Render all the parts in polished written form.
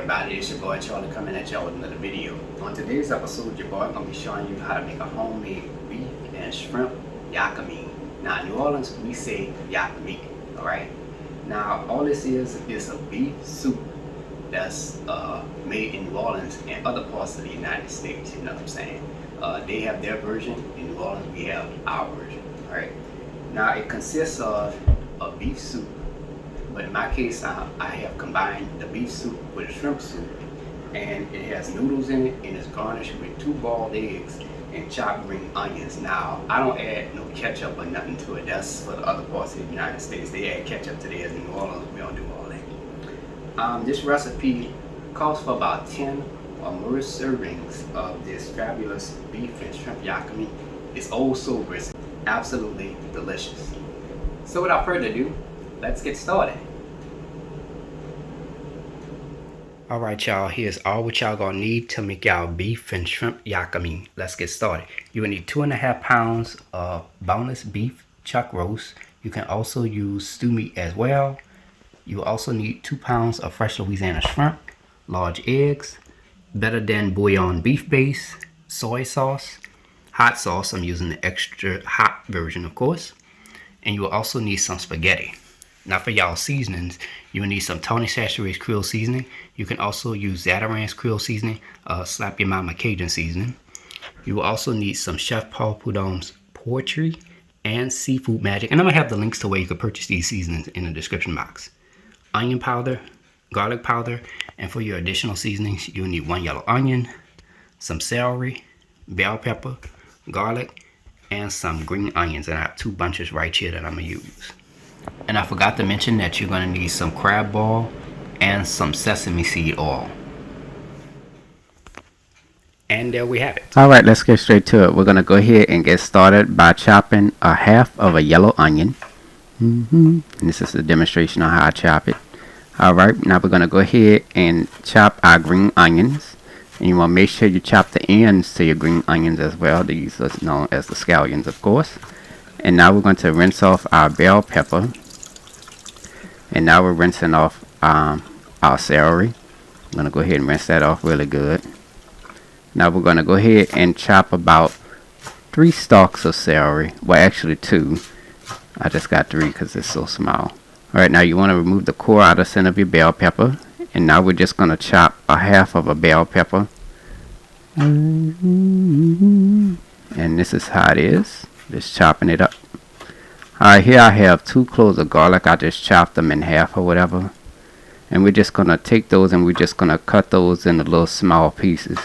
everybody, it's your boy Charlie coming at y'all with another video. On today's episode, your boy gonna be showing you how to make a homemade beef and shrimp Yaka-mein. Now in New Orleans we say Yaka-mein, alright? Now all this is a beef soup that's made in New Orleans and other parts of the United States, you know what I'm saying? They have their version, in New Orleans we have our version, alright? Now it consists of a beef soup, but in my case I have combined the beef soup with a shrimp soup, and it has noodles in it, and it's garnished with 2 boiled eggs and chopped green onions. Now I don't add no ketchup or nothing to it. That's for the other parts of the United States. They add ketchup to theirs. In New Orleans we don't do all that. This recipe calls for about 10 or more servings of this fabulous beef and shrimp Yaka-mein. It's oh so rich, absolutely delicious. So without further ado, let's get started. Alright y'all, here's all what y'all gonna need to make y'all beef and shrimp Yaka-mein. Let's get started. You will need 2.5 pounds of boneless beef chuck roast. You can also use stew meat as well. You will also need 2 pounds of fresh Louisiana shrimp, large eggs, better than bouillon beef base, soy sauce, hot sauce. I'm using the extra hot version of course. And you will also need some spaghetti. Now for y'all seasonings, you will need some Tony Chachere's Creole seasoning. You can also use Zatarain's Creole seasoning, Slap Your Mama Cajun seasoning. You will also need some Chef Paul Prudhomme's poetry and seafood magic. And I'm going to have the links to where you can purchase these seasonings in the description box. Onion powder, garlic powder, and for your additional seasonings, you will need 1 yellow onion, some celery, bell pepper, garlic, and some green onions. And I have 2 bunches right here that I'm going to use. And I forgot to mention that you're going to need some crab ball and some sesame seed oil. And there we have it. Alright, let's get straight to it. We're going to go ahead and get started by chopping a half of a yellow onion. And this is a demonstration on how I chop it. Alright, now we're going to go ahead and chop our green onions. And you want to make sure you chop the ends to your green onions as well. These are known as the scallions, of course. And now we're going to rinse off our bell pepper. And now we're rinsing off our celery. I'm going to go ahead and rinse that off really good. Now we're going to go ahead and chop about 3 stalks of celery. Well, actually 2. I just got 3 because it's so small. Alright, now you want to remove the core out of the center of your bell pepper. And now we're just going to chop a half of a bell pepper. And this is how it is. Just chopping it up. Alright, here I have 2 cloves of garlic. I just chopped them in half or whatever. And we're just going to take those and we're just going to cut those into little small pieces.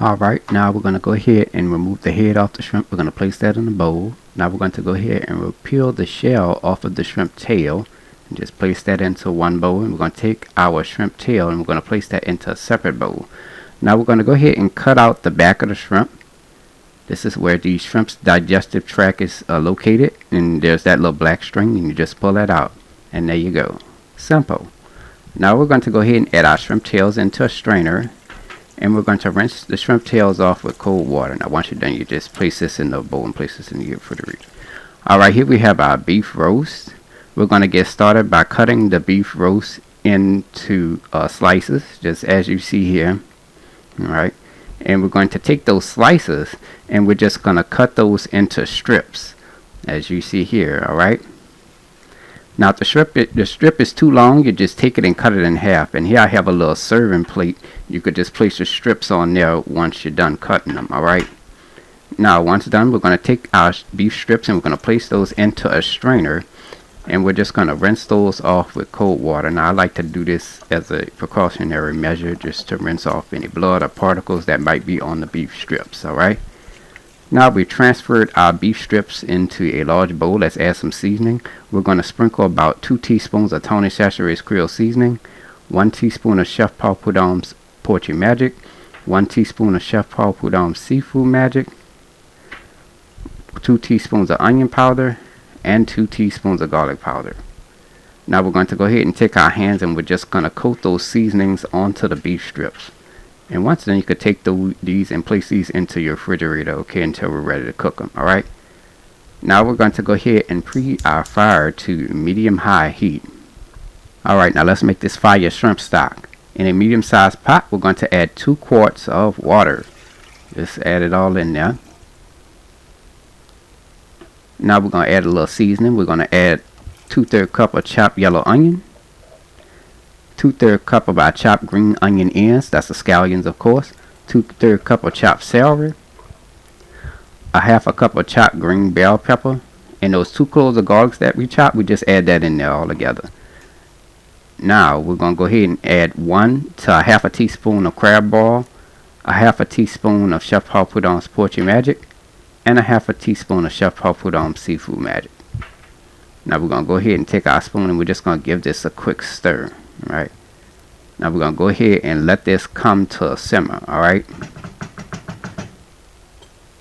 Alright, now we're going to go ahead and remove the head off the shrimp. We're going to place that in the bowl. Now we're going to go ahead and peel the shell off of the shrimp tail. And just place that into one bowl. And we're going to take our shrimp tail and we're going to place that into a separate bowl. Now we're going to go ahead and cut out the back of the shrimp. This is where the shrimp's digestive tract is located. And there's that little black string, and you just pull that out. And there you go. Simple. Now we're going to go ahead and add our shrimp tails into a strainer. And we're going to rinse the shrimp tails off with cold water. Now once you're done, you just place this in the bowl and place this in the refrigerator. Alright, here we have our beef roast. We're going to get started by cutting the beef roast into slices, just as you see here. Alright, and we're going to take those slices and we're just going to cut those into strips as you see here. Alright, now if the strip is too long, you just take it and cut it in half. And here I have a little serving plate. You could just place the strips on there once you're done cutting them. Alright, now once done, we're going to take our beef strips and we're going to place those into a strainer. And we're just going to rinse those off with cold water. Now I like to do this as a precautionary measure, just to rinse off any blood or particles that might be on the beef strips. Alright, now we transferred our beef strips into a large bowl. Let's add some seasoning. We're going to sprinkle about 2 teaspoons of Tony Chachere's Creole seasoning, 1 teaspoon of Chef Paul Prudhomme's poetry magic, 1 teaspoon of Chef Paul Prudhomme's seafood magic, 2 teaspoons of onion powder, and 2 teaspoons of garlic powder. Now we're going to go ahead and take our hands and we're just going to coat those seasonings onto the beef strips. And once then, you could take these and place these into your refrigerator, okay, until we're ready to cook them. Alright, Now we're going to go ahead and preheat our fire to medium-high heat. Alright, now let's make this fire shrimp stock. In a medium-sized pot, we're going to add 2 quarts of water. Just add it all in there. Now we're going to add a little seasoning. We're going to add 2/3 cup of chopped yellow onion, 2/3 cup of our chopped green onion ends, that's the scallions of course, 2/3 cup of chopped celery, a 1/2 cup of chopped green bell pepper, and those 2 cloves of garlic that we chopped, we just add that in there all together. Now we're going to go ahead and add 1 to 1/2 teaspoon of crab ball, a 1/2 teaspoon of Chef Paul Prudhomme's Poetry Magic, and a 1/2 teaspoon of Chef Paul Prudhomme's Seafood Magic. Now we're going to go ahead and take our spoon and we're just going to give this a quick stir. Alright. Now we're going to go ahead and let this come to a simmer. Alright.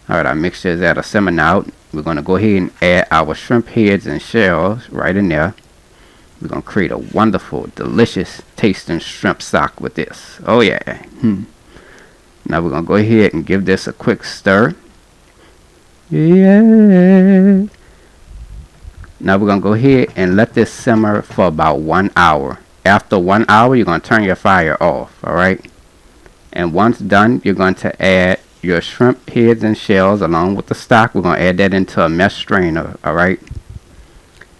Alright, our mixture is at a simmer now. We're going to go ahead and add our shrimp heads and shells right in there. We're going to create a wonderful, delicious tasting shrimp stock with this. Oh yeah. Now we're going to go ahead and give this a quick stir. Yeah. Now we're going to go ahead and let this simmer for about 1 hour. After 1 hour, you're going to turn your fire off. Alright. And once done, you're going to add your shrimp heads and shells along with the stock. We're going to add that into a mesh strainer. Alright.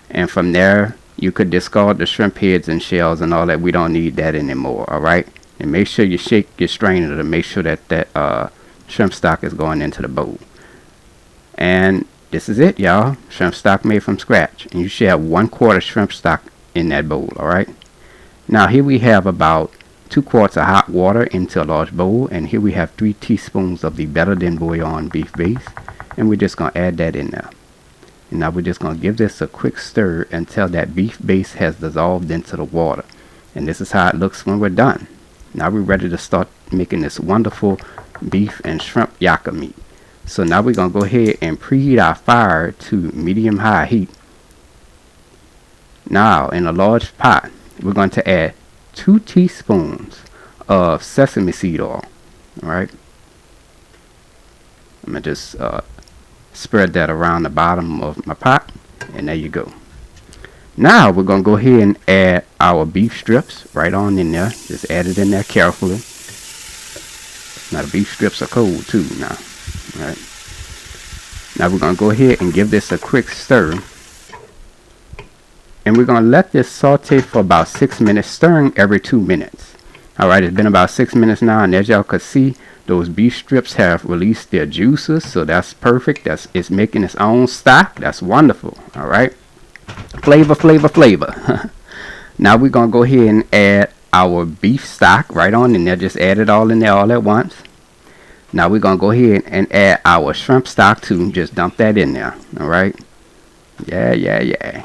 And from there, you could discard the shrimp heads and shells and all that. We don't need that anymore. Alright. And make sure you shake your strainer to make sure that shrimp stock is going into the bowl. And this is it, y'all. Shrimp stock made from scratch. And you should have 1/4 shrimp stock in that bowl. Alright. Now here we have about 2 quarts of hot water into a large bowl. And here we have 3 teaspoons of the Better Than Bouillon beef base. And we're just going to add that in there. And now we're just going to give this a quick stir until that beef base has dissolved into the water. And this is how it looks when we're done. Now we're ready to start making this wonderful beef and shrimp yaka-mein. So now we're going to go ahead and preheat our fire to medium-high heat. Now in a large pot, we're going to add 2 teaspoons of sesame seed oil. Alright. I'm going to just spread that around the bottom of my pot. And there you go. Now we're going to go ahead and add our beef strips right on in there. Just add it in there carefully. Now the beef strips are cold too now. Alright. Now we're going to go ahead and give this a quick stir. And we're going to let this saute for about 6 minutes, stirring every 2 minutes. Alright, it's been about 6 minutes now, and as y'all can see, those beef strips have released their juices, so that's perfect. It's making its own stock. That's wonderful. Alright. Flavor, flavor, flavor. Now we're going to go ahead and add our beef stock right on in there. Just add it all in there all at once. Now we're going to go ahead and add our shrimp stock too. Just dump that in there. Alright. Yeah.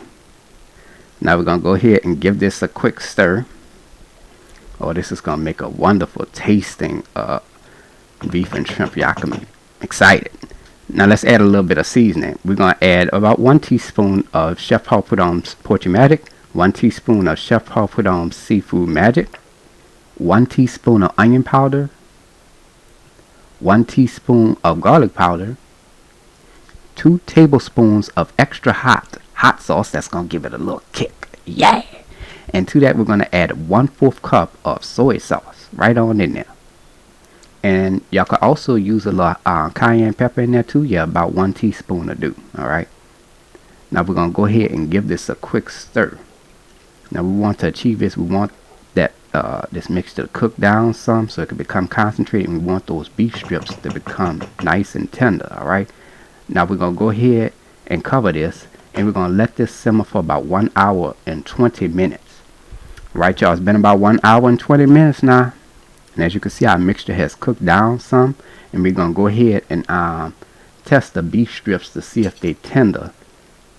Now we're going to go ahead and give this a quick stir. Oh, this is going to make a wonderful tasting beef and shrimp yaka-mein. Excited. Now let's add a little bit of seasoning. We're going to add about 1 teaspoon of Chef Paul Prudhomme's Poetry Magic, 1 teaspoon of Chef Paul Prudhomme's Seafood Magic, 1 teaspoon of onion powder, 1 teaspoon of garlic powder, 2 tablespoons of extra hot sauce. That's going to give it a little kick. Yeah! And to that we're going to add 1/4 cup of soy sauce right on in there. And y'all can also use a lot cayenne pepper in there too. Yeah, about 1 teaspoon will do. Alright. Now we're going to go ahead and give this a quick stir. Now we want to achieve this. We want that this mixture to cook down some so it can become concentrated. And we want those beef strips to become nice and tender. Alright. Now we're going to go ahead and cover this. And we're going to let this simmer for about 1 hour and 20 minutes. Right, y'all. It's been about 1 hour and 20 minutes now. And as you can see, our mixture has cooked down some. And we're going to go ahead and test the beef strips to see if they're tender.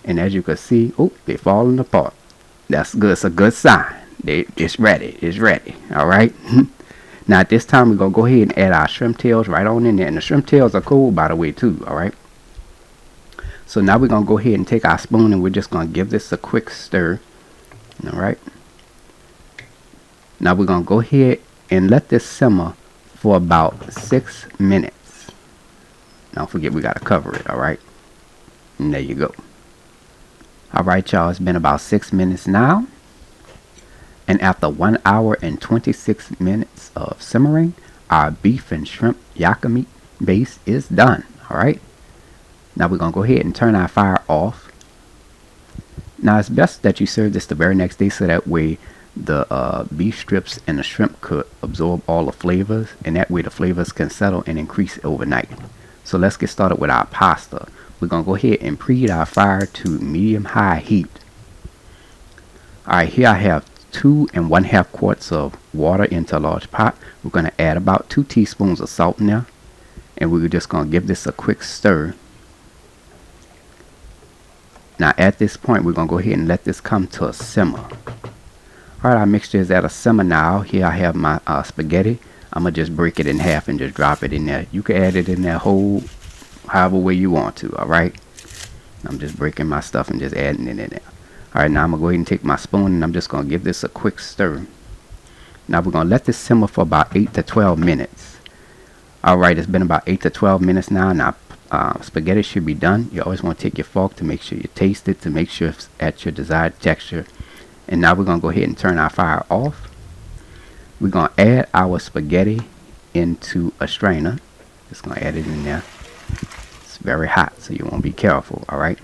And as you can see, oh, they're falling apart. That's good. It's a good sign. It's ready. It's ready. Alright. Now at this time, we're going to go ahead and add our shrimp tails right on in there. And the shrimp tails are cold, by the way, too. Alright. So now we're going to go ahead and take our spoon and we're just going to give this a quick stir. Alright. Now we're going to go ahead and let this simmer for about 6 minutes. Don't forget we got to cover it. Alright. And there you go. Alright y'all, it's been about 6 minutes now. And after 1 hour and 26 minutes of simmering, our beef and shrimp Yaka-mein base is done. Alright. Now we're going to go ahead and turn our fire off. Now it's best that you serve this the very next day, so that way the beef strips and the shrimp could absorb all the flavors, and that way the flavors can settle and increase overnight. So let's get started with our pasta. We're going to go ahead and preheat our fire to medium-high heat. Alright, here I have 2 1/2 quarts of water into a large pot. We're going to add about 2 teaspoons of salt in there, and we're just going to give this a quick stir. Now at this point, we're going to go ahead and let this come to a simmer. Alright, our mixture is at a simmer now. Here I have my spaghetti. I'm going to just break it in half and just drop it in there. You can add it in there whole, however way you want to. Alright, I'm just breaking my stuff and just adding it in there. Alright, now I'm going to go ahead and take my spoon, and I'm just going to give this a quick stir. Now we're going to let this simmer for about 8 to 12 minutes. Alright, it's been about 8 to 12 minutes now. Now spaghetti should be done. You always want to take your fork to make sure you taste it, to make sure it's at your desired texture. And now we're going to go ahead and turn our fire off. We're going to add our spaghetti into a strainer. Just going to add it in there. It's very hot, so you want to be careful. Alright.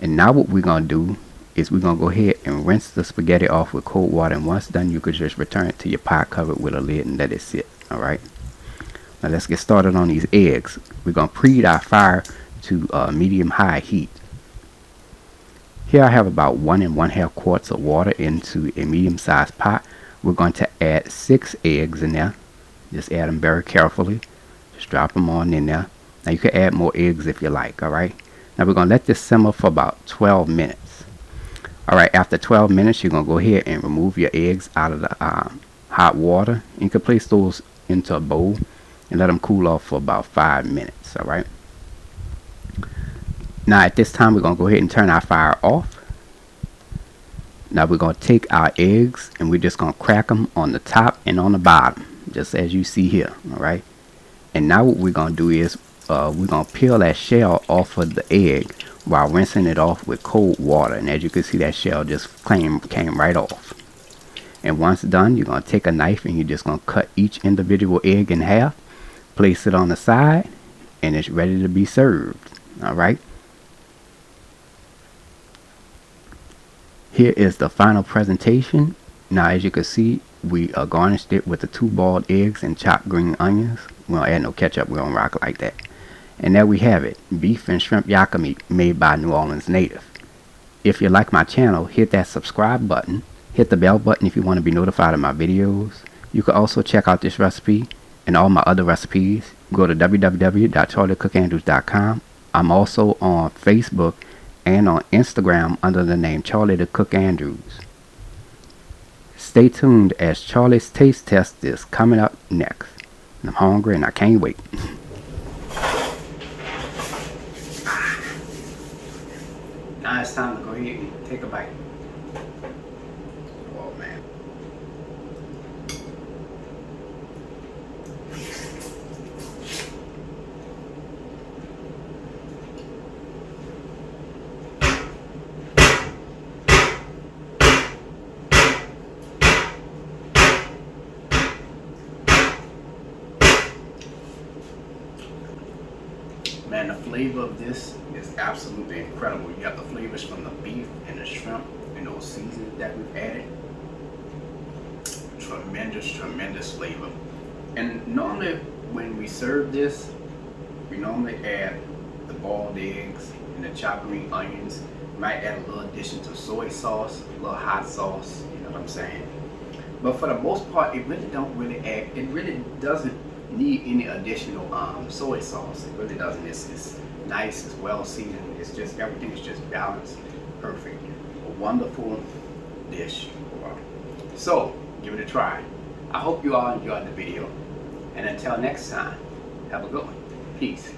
And now what we're going to do is we're going to go ahead and rinse the spaghetti off with cold water. And once done, you could just return it to your pot, cover it with a lid, and let it sit. Alright. Now let's get started on these eggs. We're going to preheat our fire to medium-high heat. Here I have about 1 1/2 quarts of water into a medium-sized pot. We're going to add 6 eggs in there. Just add them very carefully. Just drop them on in there. Now you can add more eggs if you like. Alright. Now we're going to let this simmer for about 12 minutes. Alright, after 12 minutes, you're going to go ahead and remove your eggs out of the hot water. You can place those into a bowl and let them cool off for about 5 minutes. Alright. Now at this time, we're going to go ahead and turn our fire off. Now we're going to take our eggs, and we're just going to crack them on the top and on the bottom, just as you see here. Alright. And now what we're going to do is we're going to peel that shell off of the egg while rinsing it off with cold water. And as you can see, that shell just came right off. And once done, you're going to take a knife, and you're just going to cut each individual egg in half, place it on the side, and it's ready to be served. Alright. Here is the final presentation. Now as you can see, we garnished it with the 2 boiled eggs and chopped green onions. We don't add no ketchup. We don't rock like that. And there we have it, beef and shrimp Yaka-mein made by New Orleans native. If you like my channel, hit that subscribe button. Hit the bell button if you want to be notified of my videos. You can also check out this recipe and all my other recipes. Go to www.charliethecookandrews.com. I'm also on Facebook and on Instagram under the name Charlie the Cook Andrews. Stay tuned, as Charlie's taste test is coming up next. I'm hungry and I can't wait. Now it's time to go ahead and take a bite. Oh man. Man, the flavor of this is absolutely incredible. You got the flavors from the beef and the shrimp and those seasonings that we've added. Tremendous flavor. And normally when we serve this, we normally add the boiled eggs and the chopped green onions. We might add a little addition to soy sauce, a little hot sauce, you know what I'm saying? But for the most part, it really doesn't need any additional soy sauce. It really doesn't. It's nice, it's well seasoned, it's just, everything is just balanced, perfect. A wonderful dish. Wow. So give it a try. I hope you all enjoyed the video, and until next time, have a good one. Peace.